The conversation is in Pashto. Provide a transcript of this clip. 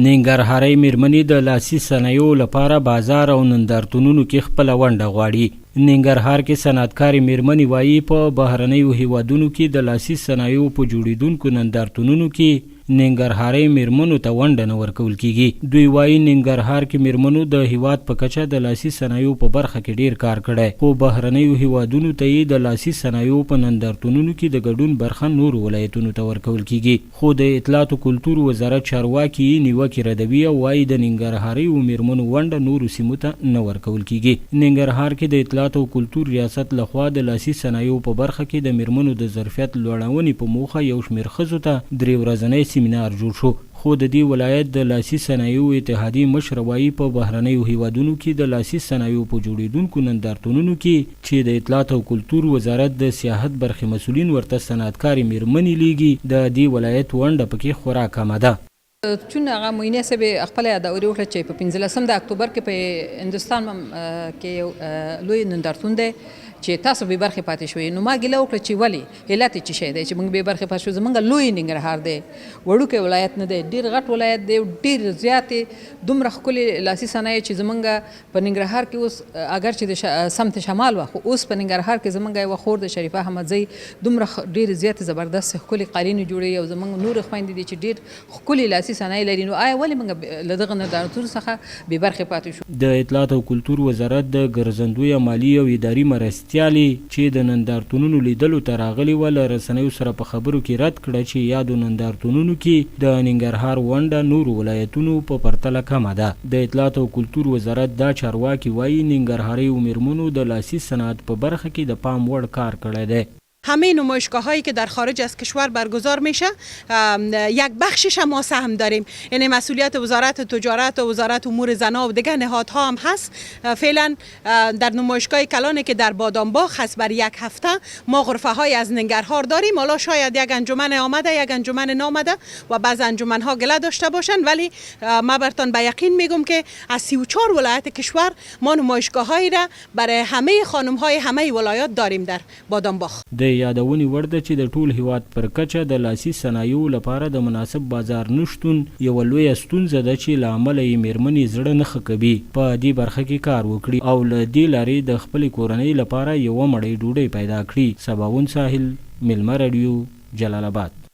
ننګرهارۍ میرمنې د لاسي صنایعو لپاره بازار او نندارتونونو کې خپله ونډه غواړي. ننګرهار کې صنعتکارې میرمنې وایي په بهرنیو هیوادونو کې د لاسي صنایعو په جوړېدونکو نندارتونونو کې ننګرهارۍ میرمنو ته ونډه نه ورکول کیږي. دوی وایي ننګرهار کې میرمنو د هیواد په کچه د لاسي صنایعو په برخه کې ډیر کار کړی، خو بهرنیو هیوادونو ته یې د لاسي صنایعو په نندارتونونو کې د ګډون برخه نورو ولایتونو ته ورکول کیږي. خو د اطلاعات او کلتور وزارت چارواکي نیوکې ردوي او وایي د ننګرهارۍ میرمنو ونډه نورو سیمو ته نه ورکول کیږي. ننګرهار کې د اطلاعات او کلتور ریاست لخوا د لاسي صنایعو په برخه کې د میرمنو د ظرفیت لوړونې په موخه یو شمېر ښځو ته 3 ورځنی سیمینار جوړ شو. خو د دې ولایت د لاسي صنایعو اتحادیې مشر وایي په بهرنیو هیوادونو کې د لاسي صنایعو په جوړېدونکو نندارتونونو کې چې د اطلاعات او کلتور وزارت د سیاحت برخې مسؤلین ورته صنعتکارې میرمنې لیږي، د دې ولایت ونډه پکې خورا کمه ده. چون هغه معینه صاحب خپل یادوري وکړه چې په 15 د اکتوبر کې په هندوستان کې لوی نندارتون دی چې تاسو به برخه پاتې شوي. نو ما ګیله وکړه چې ولې علت چې شي دی چې موږ به برخه پاتې شو. زمونږ لوی ننګرهار دی، وړوکی ولایت نه دی، ډیر غټ ولایت دی، ډیر زیاتې دومره ښکلې لاسي صنایع چې زمونږ په ننګرهار کې اوس اگر چې د سمت شمال وه، خو اوس په ننګرهار کې زمونږ یوه خور د شریفه احمدزۍ دومره ډیر زیاتې زبردست ښکلې قالینې جوړوي او زمونږ نور خویندې دي چې ډیر ښکلې لاسي صنایع لري. نو آیا ولې موږ له دغه نندارتونو څخه بې برخې پاتې شو؟ د اطلاعات او کلتور وزارت د ګرځندوی مالي او اداري مرستیالې چې د نندارتونونو لیدلو ته راغلي وه له رسنیو سره په خبرو کې رد کړه چې یادو نندارتونونو کې د ننګرهار ونډه نورو ولایتونو په پرتله کمه ده. د اطلاعات او کلتور وزارت دا چارواکي وایي ننګرهارۍ میرمنو د لاسي صنعت په برخه کې د پام وړ کار کړی دی. همه نمایشگاه هایی که در خارج از کشور برگزار میشه یک بخشش ما سهم داریم. یعنی مسئولیت وزارت تجارت و وزارت امور زنا و دیگر نهادها هم هست. فعلا در نمایشگاه کلانی که در بادامباغ هست بر یک هفته ما غرفه های از ننگرهار داریم. حالا شاید یک انجمن آمده یک انجمن نامده و بعض انجمن ها گله داشته باشن، ولی ما برتان به یقین میگم که از 34 ولایت کشور ما نمایشگاه هایی را برای همه خانم های همه ولایات داریم در بادامباغ. یادونې وړ ده چې د ټول هیواد پر کچه د لاسي صنایعو لپاره د مناسب بازار نشتون یوه لویه ستونزه ده چې له امله یې میرمنې زړه نه ښه کوي په دې برخه کې کار وکړي او له دې لارې د خپلې کورنۍ لپاره یوه مړۍ ډوډۍ پیدا کړي. سباوون ساحل، میلمه راډیو، جلال آباد.